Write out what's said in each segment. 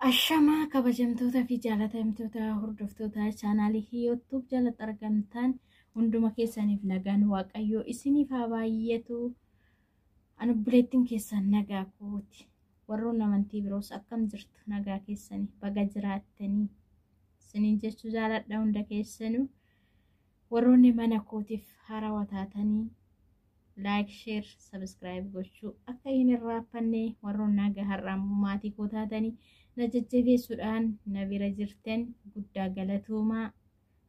Ashamaa kabajamtoota fi jaalatamtoota hordoftoota chaanaalii YouTube jalatti argamtan hunduma keessaniif nagaan waaqayyoo isiniif haa baay'atu. Ani buleettiin keessan nagaa kooti. Warroon amantii biroos akkam jirtu nagaa keessanii baga jiraattanii isiniin jechuu jaaladha hunda keessanuu. Warroonni mana kootiif haarawaa taatanii like, share, subscribe gochuu akka hin irraanfanne warroon nagaa har'aammoo maatii koo taatanii na jajjabeessuudhaan na bira jirtan guddaa galatoomaa.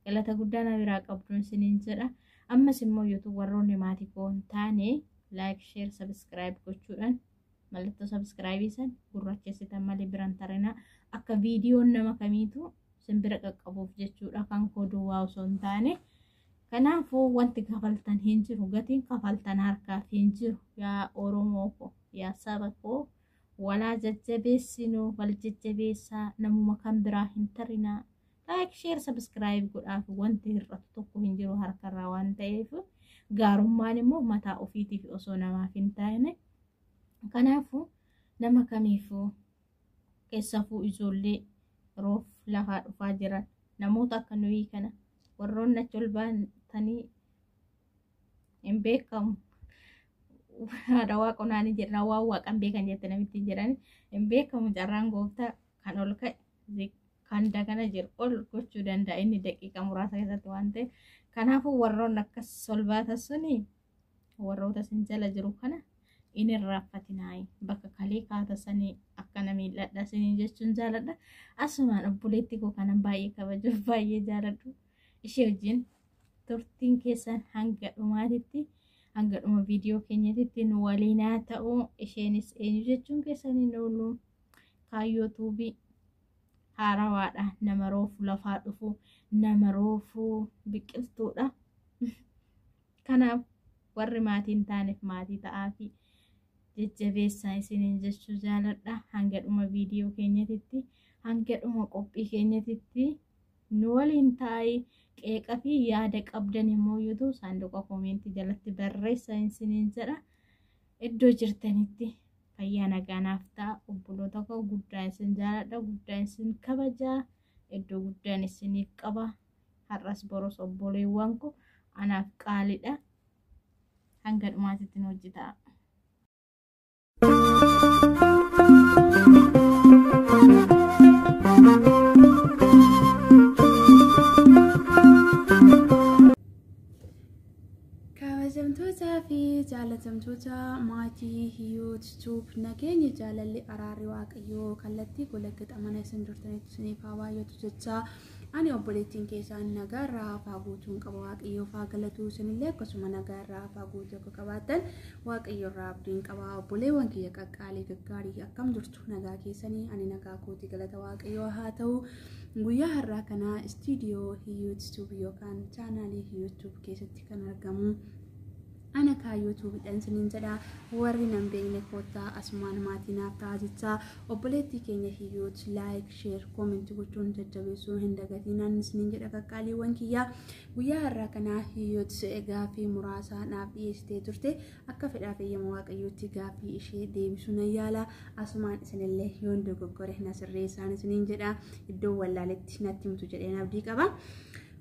Galata guddaa na biraa qabduun isiniin jedha. Ammas immoo YouTube warroonni maatii koo hin taane like, share, subscribe gochuudhaan mallattoo subscribe san gurraachessitan malee biraan tarinaa akka viidiyoon nama kamiitu simbira qaqqabuuf jechuudha kan koo duwwaa osoo hin taane. Kanaafuu wanti kafaltan hin jiru, gatiin kafaltan harkaaf hin jiru. Yaa Oromoo koo, yaa saba koo, walaa jajjabeessinu, wal jajjabeessaa, namuma kan biraa hin tarinaa. Like, share, subscribe godhaaf wanti hir'atu tokko hin jiru harkarraa waan ta'eef gaarummaan immoo mataa ofiitiif osoo namaaf hin taane. Kanaafuu nama kamiifuu keessafuu ijoollee roof lafaa dhufaa jiran namoota akka nuyi kana warroon achi ol baatanii hin beekamu. Haadha waaqonaanii jedhana waan waaqan beekan jette namitti jedhani hin beekamu. Carraan gooftaa kan ol ka'e kan dagana jiru ol gochuu danda'a inni daqiiqa muraasa keessatti waan ta'eef. Kanaafuu warroon akkas ol baatan suni warroota sin jala jiru kana inni irraanfatinaayi bakka kalee kaatasanii akkana miidhadha siniin jechuun jaaladha. Asumaan obboleetti koo kanan baay'ee kabajuuf baay'ee jaaladhu. Ishee wajjin turtiin keessan hanga dhumaatitti hanga dhuma viidiyoo keenyatti nu waliin haa ta'u. Isheenis eenyu jechuun keessaniin oolu kaayyoo tuubii haarawaadha. Nama roofu lafaa dhufu, nama roofu biqiltuudha. Kanaaf warri maatii hin taaneef maatii ta'aa fi jajjabeessaa isiniin jechuu jaaladha. Hanga dhuma viidiyoo keenyatti hanga dhuma qophii keenyatti nu waliin taa'ii. Qeeqa fi yaada qabdan immoo YouTube saanduqa koomentii jalatti barreessaa isiniin jedha. Iddoo jirtanitti fayyaa nagaa naaf ta'a. Obboloota koo guddaa isin jaaladha, guddaa isin kabajaa, iddoo guddaan isiniif qaba. Har'as boros obboleewwan koo anaaf qaaliidha. Hanga dhumaatitti nu wajji ta'a. Kabajamtoota fi jaalatamtoota maatii YouTube nageenya jaalalli araarri waaqayyoo kallattii golagga xamana isin jirtanitti isiniif haa baay'atu jecha ani obboleettiin keessaan nagaarraa hafaa guutuun qaba. Waaqayyoo faa galatuu isinillee akkasuma nagaarraa hafaa guutuu akka qabaatan waaqayyoorraa abdiin qaba. Obboleewwan kiyya qaqqaalii gaggaarii akkam jirtu nagaa keessanii ani nagaa kootii galata waaqayyoo haa ta'u. Guyyaa har'aa kana istiidiyoo YouTube yookaan chaanaalii YouTube keessatti kan argamu ana kaayyoo tuubiidhaan siniin jedha. Warri nan beekne koottaa asumaan maatii naaf ta'a jecha obboleettii keenya hiyyuut like, share, comment gochuun jajjabeessuu hin dagatinaa siniin jedha qaqqaaliiwwan kiyyaa. Guyyaa har'aa kana hiyyuut gaaffii muraasa naaf dhiyeessitee turte akka fedhaa feeyyama waaqayyootti gaaffii ishee deebisuu nan yaala. Asumaan isinillee yoon dogoggore na sirreessaan siniin jedha. Iddoo wallaaletti natti himtu jedheen abdii qaba.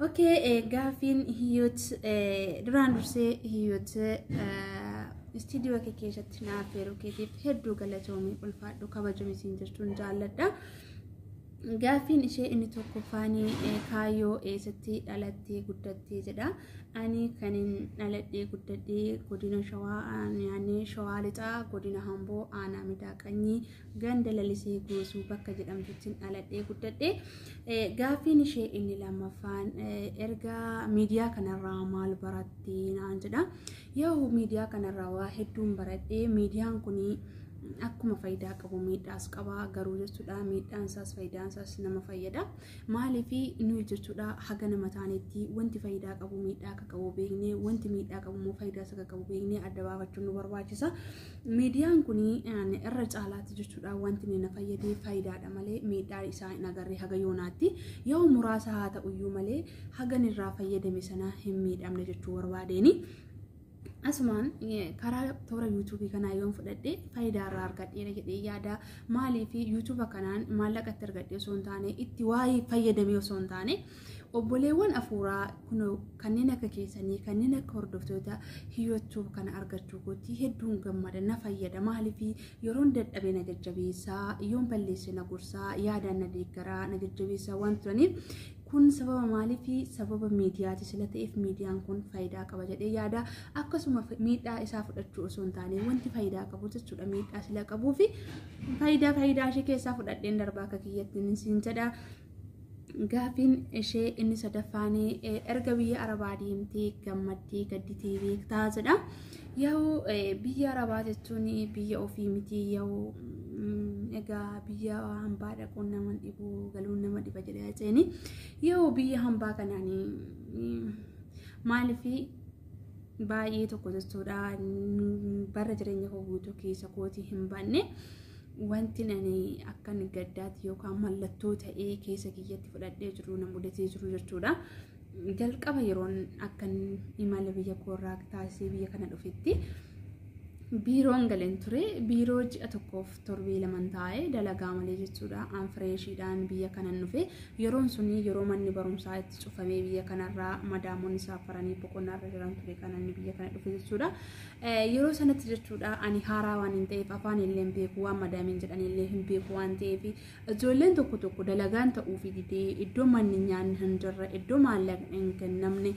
Okay, gaaffiin hiyyuut duraan dursee hiyyuut istiidiyoo kee keessatti naaf feeruu keetiif hedduu galatoomii ulfaadhu kabajamii siin jechuun jaalladha. Gaaffiin ishee inni tokkoffaanii kaayyoo eessatti dhalattee guddattee jedha. Ani kanin dhaladhee guddadhee godina Shawaa naannoo Shawaa Lixaa godina Hamboo aanaa Midaaqanyii ganda lalisee goosuu bakka jedhamtutti dhaladhee guddadhee. Gaaffiin ishee inni lammaffaan erga miidiyaa kanarraa maal barattee naan jedha. Yoo miidiyaa kanarraa waa hedduun baradhee miidiyaan kunii akkuma faayidaa qabu miidhaas qaba garuu jechuudha miidhaan isaas faayidaan isaas nama fayyada. Maaliifi nuyi jechuudha haga nama taanetti wanti faayidaa qabu miidhaa akka qabu beeknee wanti miidhaa qabu immoo faayidaa akka qabu beeknee adda baafachuun nu barbaachisa. Miidiyaan kuni irra caalaatti jechuudha wanti na fayyadee faayidaadha malee miidhaa isaa hin agarre haga yoonaatti yoo muraasa haa ta'uyyuu malee hagan irraa fayyadame sana hin miidhamne jechuu barbaadeeni. asumaan karaa toora YouTube kanaa yoon fudhadhe faayidaa irraa argadheera jedhee yaada. Maaliif YouTube kanaan maallaqa itti argadhe osoo hin taane itti waa'ee fayyadamee osoo hin taane obboleewwan afuuraa kun kanneen akka keessanii kanneen akka hordoftoota YouTube kana argachuu gootii hedduun gammada na fayyada. Maaliif yeroon dadhabee na jajjabeessaa yoon balleesse na gorsaa yaadaan na deeggaraa na jajjabeessaa waan turaniif kun sababa maaliif sababa miidiyaati sila ta'eef miidiyaan kun faayidaa qaba jedhee yaada. Akkasuma miidhaa isaa fudhachuu osoo hin taane wanti faayidaa qabu jechuudha. Miidhaa sila qabuu fi faayidaa ishee keessaa fudhadheen darbaa akka kiyyatti siin jedha. Gaafiin ishee inni sadaffaan erga biyya Arabaa deemtee gammaddee gadditee beektaa jedha. Yoo biyya Arabaa jechuun biyya ofii miti yoo egaa biyya hambaa dhaquun nama dhibu galuun nama dhiba jedhee jeeni yoo biyya hambaa kanaan maaliif baay'ee tokko jechuudha. Bara jireenya koo guutuu keessa kootii hin banne wanti nani akka gaddaatti yookaan mallattoo ta'ee keessa kiyyatti fudhadhee jiru na mudatee jiru jechuudha. Jalqaba yeroon akkan imala biyya koorraa taasisee biyya kana dhufetti biiroon galeen ture. Biiroo ji'a tokkoof torbee laman taa'ee dalagaa malee jechuudha. Aan fireeshiidhaan biyya kanan dhufe yeroon suni yeroo manni barumsaa itti cufamee biyya kanarraa madaamonni saafaranii boqonnaarra jiran ture kanan biyya kana dhufe jechuudha. Yeroo sanatti jechuudha ani haaraa waan hin ta'eef afaan illee hin beeku waan madaamiin jedhan illee hin beeku waan ta'eef ijoolleen tokko dalagaan ta'uufi didee iddoo manni nyaanni hin jirre iddoo maallaqni hin kennamne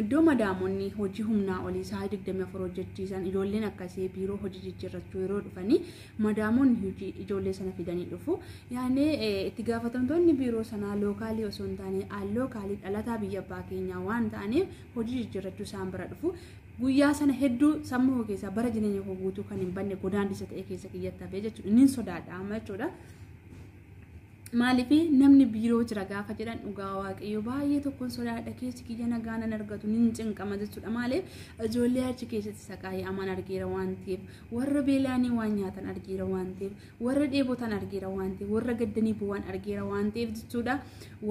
iddoo madaamonni hojii humnaa olii isaa 24 hojjechiisan ijoolleen akkasii biiroo hojii jijjiirrachuu yeroo dhufanii madaamonni hojii ijoollee sana fidanii dhufu. Yaani itti gaafatamtoonni biiroo sanaa lookaalii osoo hin taane lookaalii dhalataa biyya abbaa keenyaa waan ta'aniif hojii jijjiirrachuu isaan bira dhufu. Guyyaa sana hedduu sammuu keessa bara jireenya koo guutuu kan hin banne godaandisa ta'e keessa kiyyatti hafee jechuudha. Inni sodaadha jechuudha. Maaliif namni biiroo jira gaafa jedhan dhugaa waaqayyo baay'ee tokkoon sodaadha keessi kiyya nagaa nan argatu nin cinqama jechuudha. Maaliif ijoollee achi keessatti saqaayee aman argeera waan ta'eef warra beelaanii waan nyaatan argeera waan ta'eef warra dheebotan argeera waan ta'eef warra gaddanii bu'an argeera waan ta'eef jechuudha.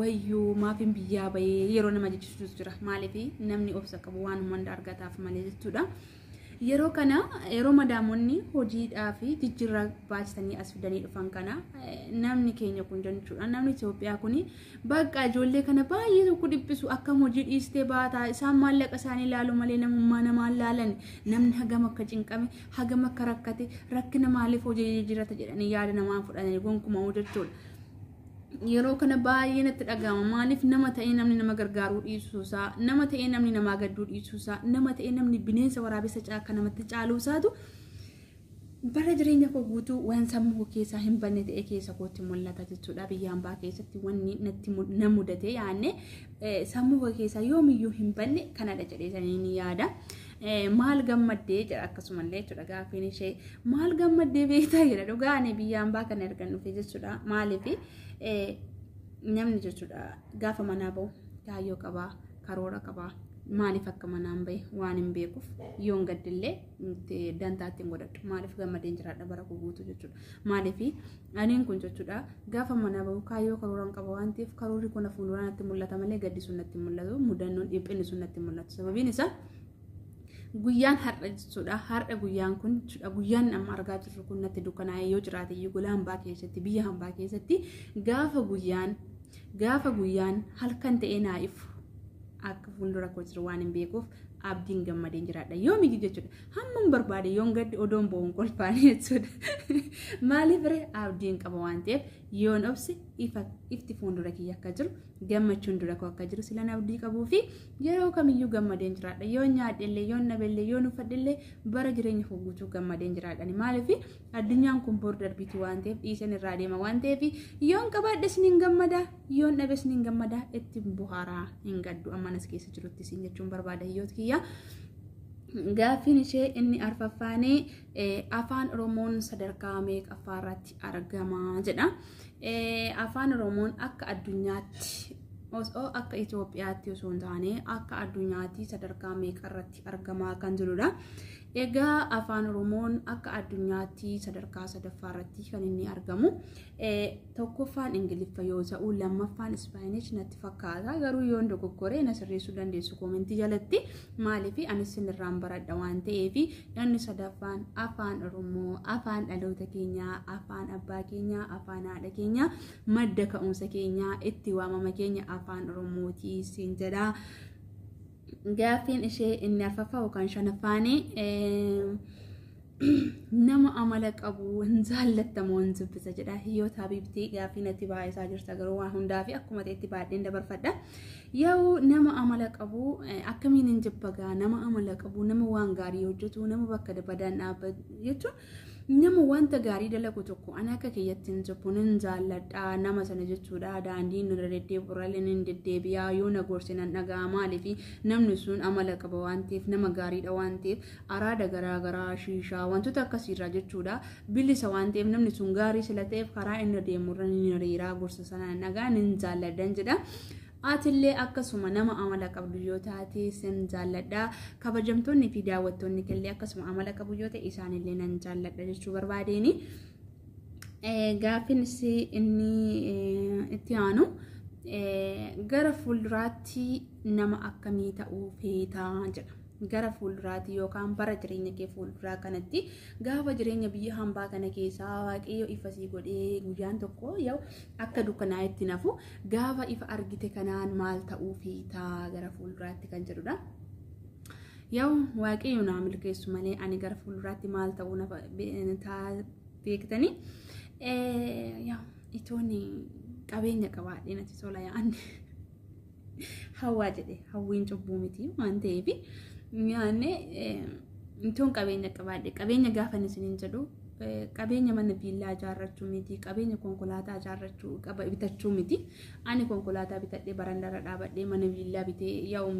Wayyoo maafin biyyaa bahee yeroo nama jechisuus jira. Maaliif namni obsa qabu waan hunda argataaf malee jechuudha. Yeroo kana yeroo madaamonni hojiidhaa fi jijjiirraa baasanii as fidanii dhufan kana namni keenya kun jechuudha. Namni Itoophiyaa kun bakka ijoollee kana baay'ee tokko dhiphisu akkam hojii dhiistee baataa isaan maallaqa isaanii ilaalu malee namummaa namaa ilaalan namni hagam akka cinqame hagam akka rakkate rakkina maaliif hojii jijjiirrata jedhanii yaada namaa fudhatanii gonkumaa jechuudha. Yeroo kana baay'ee natti dhagahama. Maaliif nama ta'ee namni nama gargaaruu dhiisuusaa nama ta'ee namni namaa gadduu dhiisuusaa nama ta'ee namni bineensa waraabessa caakka namatti caaluusaatu bara jireenya koo guutuu waan sammuu keessaa hin banne ta'e keessa kootti mul'ata jechuudha. Biyya hambaa keessatti wanni natti na mudate yaanne sammuu keessaa yoomiyyuu hin banne kanadha jedhee sanii ni yaada. Maal gammaddee jedha akkasumallee jechuudha. Gaafiin ishee maal gammaddee beektaa jedha. Dhugaa ani biyya hambaa kana erga dhufe jechuudha. Maaliif namni jechuudha gaafa manaa bahu kaayyoo qabaa karoora qabaa. Maaliif akka manaan bahe waan hin beekuuf yoon gaddillee dantaatti hin godhadhu. Maaliif gammadeen jiraadha bara koo guutuu jechuudha. Maaliif aniin kun jechuudha gaafa manaa bahu kaayyoo karooraan qaba waan ta'eef karoorri kun fuulduraan natti mul'ata malee gaddi sun natti mul'atu mudannoon dhiphinni sun natti mul'atu. Sababiin isaa guyyaan har'a jechuudha. Har'a guyyaan kun jechuudha guyyaan amma argaa jirru kun natti dukkanaa'ee yoo jiraate iyyuu gola hambaa keessatti biyya hambaa keessatti gaafa guyyaan halkan ta'ee naa'ifu akka fuuldura koo jiru waan hin beekuuf abdiin gammadeen jiraadha. Yoomii jechuudha hammam barbaade yoon gaddi odoon bo'uun kolfaanii jechuudha. Maaliif abdiin qaba waan ta'eef yoon obse ifti fuuldura kiyya akka jiru gammachuun dura koo akka jiru silan abdii qabuu fi yeroo kamiyyuu gammadeen jiraadha. Yoon nyaadhellee yoon nabellee yoon uffadhellee bara jireenya koo guutuu gammadeen jiraadha. Maaliif addunyaan kun bor darbiiti waan ta'eef dhiisan irraa deema waan ta'eef yoon qabaadhes ni gammada yoon dhabes ni gammada itti buhaaraa hin gaddu ammanas keessa jirutti siin jechuun barbaada hiyyoota kiyya. Gaafiin ishee inni arfaffaanii afaan Oromoon sadarkaa meeqaffaarratti argama jedha. Afaan Oromoon akka addunyaatti osoo akka Itoophiyaatti osoo hin taane akka addunyaatti sadarkaa meeqarratti argama kan jirudha. Egaa afaan Oromoon akka addunyaatti sadarkaa sadaffaarratti kan inni argamu. Tokkoffaan Ingiliffa yoo ta'u lammaffaan Ispaanish natti fakkaata. Garuu yoo dogoggore na sirreessuu dandeessu koomentii jalatti. Maaliif anis sinirraan baradha waan ta'eef inni sadaffaan afaan Oromoo, afaan dhaloota keenyaa, afaan abbaa keenyaa, afaan haadha keenyaa, madda ka'umsa keenyaa, itti waamama keenya afaan Oromooti siin jedha. Gaaffiin ishee inni arfaffaa yookaan shanaffaanii nama amala qabu hin jaallattamu hin jibbisa jedha. Hiyyoota Habiibtii gaaffii natti baay'isaa jirta garuu waan hundaa fi akkuma ta'etti baadheen dabarfadha. Yoo nama amala qabu akkamiin hin jibbagaa, nama amala qabu, nama waan gaarii hojjetu, nama bakka badaan dhaabbatu jechuun nama wanta gaarii dalagu tokko ana akka kiyyatti hin jibbuun hin jaalladha nama sana jechuudha. Daandiin irra deddeebi'uurraaleen hin deddeebi'aa yoo na gorsinan dhagaa maaliif namni sun amala qaba waan ta'eef nama gaariidha waan ta'eef araada garaagaraa shiishaa wantoota akkasiirraa jechuudha. Bilisa waan ta'eef namni sun gaarii sila ta'eef karaa inni deemurra ni hiriiraa gorsa sanaan dhagaan hin jaalladhan jedha. Atillee akkasuma nama amala qabdu yoo taate sin jaalladha. Kabajamtoonni fi daawwattoonni killee akkasuma amala qabu yoo ta'e isaanillee nan jaalladha jechuu barbaadeeni. Gaaffiin inni itti aanu gara fuulduraatti nama akkamii ta'uu feetaa jedha. Gara fuulduraatti yookaan bara jireenya kee fuulduraa kanatti gaafa jireenya biyya hambaa kana keessaa waaqayyo ifa sii godhee guyyaan tokko yoo akka dukkanaa itti nafu gaafa ifa argite kanaan maal ta'uu feetaa gara fuulduraatti kan jedhudha. Yoo waaqayyo naa milkeessu malee ani gara fuulduraatti maal ta'uu na beektanii yoo itoonni qabeenya qabaadhee natti tola yaa'anne hawwaa jedhe hawwiin cubbuu miti waan ta'eef yaanne itoon qabeenya qabaadhe qabeenya gaafa isiniin jedhu qabeenya mana viillaa ijaarrachuu miti qabeenya konkolaataa ijaarrachuu bitachuu miti. Ani konkolaataa bitadhee barandarra dhaabadhee mana viillaa bitee yaa'u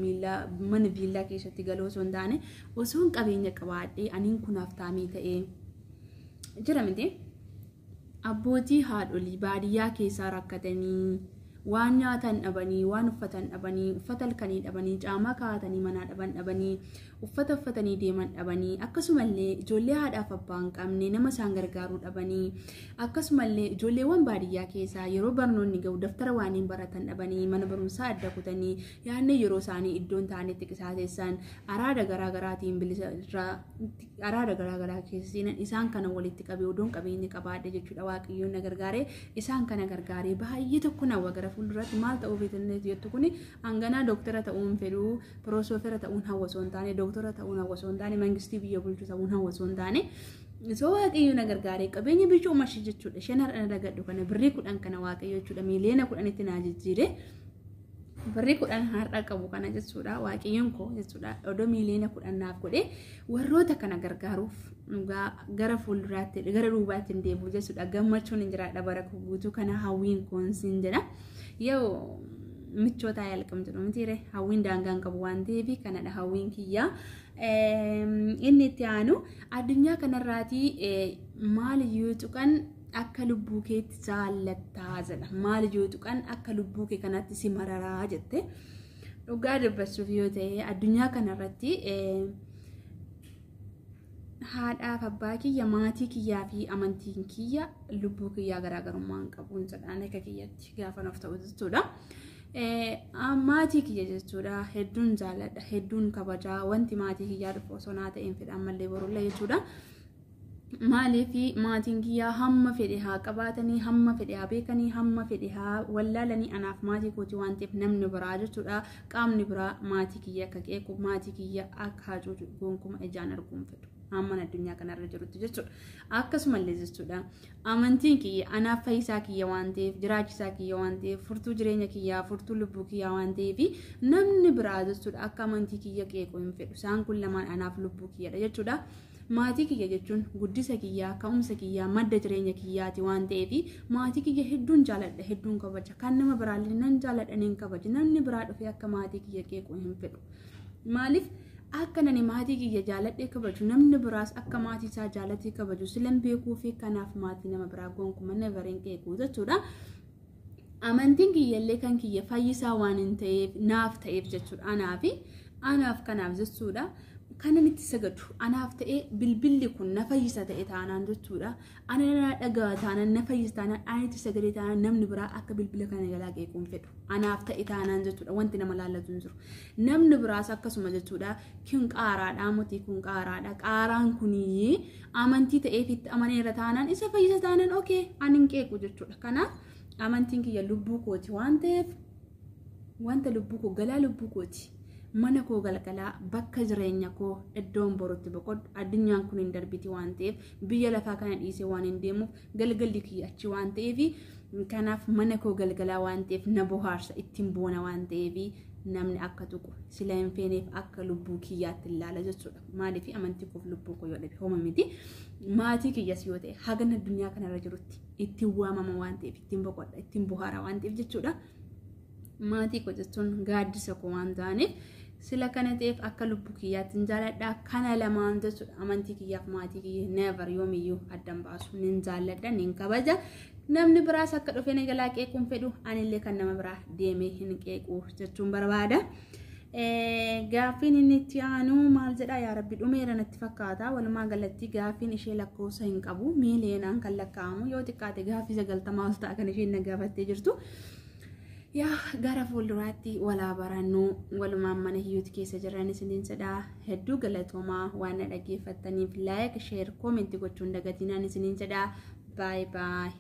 mana viillaa keessatti galoo osoo hin taane osoon qabeenya qabaadhee aniin kunaaf taamii ta'ee jira miti. Abbootii haadholii baadiyyaa keessaa rakkatanii waan nyaatan dhabanii waan uffatan dhabanii uffata halkanii dhabanii caamaa kaa'atanii manaa dhabanii uffata uffatanii deeman dhabanii akkasumallee ijoollee haadhaaf abbaa hin qabne nama isaan gargaaruu dhabanii akkasumallee ijoolleewwan baadiyyaa keessaa yeroo barnoonni ga'u daftara waan hin baratan dhabanii mana barumsaa adda kutanii yaadne yeroo isaanii iddoon ta'anitti qisaateessan araada garaagaraatiin bilisa irraa araada garaagaraa keessa isaan kana walitti qabee odoon qabeenya qabaadhe jechuudha. Waaqayyoon na gargaaree isaan kana gargaaree baay'ee tokko na wagara fuulduratti maal ta'uu feetanneeti jettu kuni hanganaa dooktara ta'uun fedhuu piroosofera ta'uun hawwasoo hin taane dooktara ta'uun hawwasoo hin taane mangistii biyya bulchuu ta'uun hawwasoo hin taane soo waaqayyoon na gargaaree qabeenya bichuu mashii jechuudha. Shanarra dhagadhu kana birrii 10 kana waaqayyo jechuudha miiliyoona 10 itti naa jijjiire birrii 10 har'a qabu kana jechuudha. Waaqayyoon koo jechuudha odoo miiliyoona 10 naaf godhe warroota kana gargaaruuf gara fuulduraatti gara duubaatti hin deebi'u jechuudha. Gammachuun hin jiraadha bara guutuu kana hawwiin koonsiin jedha. Yoo michoota yaalqam jedhu mitiire hawwiin daangaan qabu waan ta'eef kanadha hawwiin kiyyaa. Inni itti aanu addunyaa kanarraati maaliyyuu tuqan akka lubbuu keetti jaallattaa jedha. Maaliyyuu tuqan akka lubbuu kee kanatti si mararaa jette. Dhugaa dubbachuuf yoo ta'e addunyaa kanarratti haadhaaf abbaa kiyya maatii kiyyaa fi amantiin kiyya lubbuu kiyyaa garaagarummaan qabuun jedhaan akka kiyyatti gaafa nuuf ta'u jechuudha. Maatii kiyya jechuudha hedduun jaalladha hedduun kabajaa wanti maatii kiyyaa dhufu osoo naa ta'een fedhan mallee borulla jechuudha. Maaliif maatiin kiyyaa hamma fedhe haa qabaatanii hamma fedhe haa beekanii hamma fedhe haa wallaalanii anaaf maatii kooti waan ta'eef namni biraa jechuudha qaamni biraa maatii kiyya akka qeequ maatii kiyya akka hacuucu gonkumaa ijaan arguun fedhu. Amman addunyaa kanarra jirutti jechuudha. Akkasumallee jechuudha amantiin kiyya anaaf fayyisaa kiyya waan ta'eef jiraachisaa kiyya waan ta'eef furtuu jireenya kiyyaa furtuu lubbuu kiyyaa waan ta'eef namni biraa jechuudha akka amantii kiyya qeequu hin fedhu. Isaan kun lamaan anaaf lubbuu kiyyadha jechuudha. Maatii kiyya jechuun guddisa kiyyaa ka'umsa kiyyaa madda jireenya kiyyaati waan ta'eef maatii kiyya hedduun jaalladha hedduun kabaja kan nama biraallee nan jaalladha nan kabaja namni biraa dhufee akka maatii kiyya qeequu hin fedhu. Maaliif akka nani maatii kiyya jaalladhee kabaju namni biraas akka maatii isaa jaallatee kabaju silan beekuu fi kanaaf maatii nama biraa gonkumaa nevereen qeequu jechuudha. Amantiin kiyyallee kan kiyya fayyisaa waan hin ta'eef naaf ta'eef jechuudha. Anaaf kanaaf jechuudha. kanan itti sagadu anaaf ta'ee bilbilli kun na fayyisa ta'e taanaan jechuudha. Ana dhagaa taanaan na fayyisa taanaan ani itti sagadee taanaan namni biraa akka bilbila kana jalaa qeequun fedhu. Anaaf ta'e taanaan jechuudha wanti nama laallatu hin jiru. Namni biraas akkasuma jechuudha kun qaaraadha mutii kun qaaraadha. Qaaraan kunii amantii ta'eef itti amaneera taanaan isa fayyisa taanaan okee ani hin qeequ jechuudha. Kanaaf amantiin kiyya lubbuu kooti waan ta'eef wanta lubbuu koo galaa lubbuu kooti. Mana koo galgalaa bakka jireenya koo iddoon borutti boqodhu addunyaan kun hin darbiti waan ta'eef biyya lafaa kana dhiisee waan hin deemuuf galgalli kiyya achi waan ta'eef kanaaf mana koo galgalaa waan ta'eef na bohaarsa ittiin boona waan ta'eef namni akka tuqu sila hin feeneef akka lubbuu kiyyaatti ilaala jechuudha. Maaliif amantii koof lubbuu koo yoo dhabe hooma miti. Maatii kiyyas yoo ta'e hagan addunyaa kanarra jirutti ittiin waamama waan ta'eef ittiin boqodha ittiin bohaara waan ta'eef jechuudha. Maatii koo jechuun gaaddisa koo waan ta'aniif sila kana ta'eef akka lubbuu kiyyaatti hin jaalladha. Kana lamaan jechuudha amantii kiyyaaf maatii kiyya never yoomiyyuu addan baasu nin jaalladha nin kabaja. Namni biraas akka dhufee na jalaa qeequun fedhu anillee kan nama biraa deemee hin qeequ jechuun barbaada. Gaaffiin inni itti aanu maal jedha yaa rabbi dhumeera natti fakkaata. Walumaa galatti gaaffiin ishee lakkoofsa hin qabu miileenaan kan lakkaa'amu yoo xiqqaate gaaffii 90 ol ta'a kan isheen na gaafattee jirtu. Yaa gara fuulduraatti walaa barannuu walumaan mana hiyyuutti keessa jiran isiniin jedhaa hedduu galatoomaa waan na dhaggeeffattaniif like share comment gochuun dagatinaan isiniin jedhaa bye bye.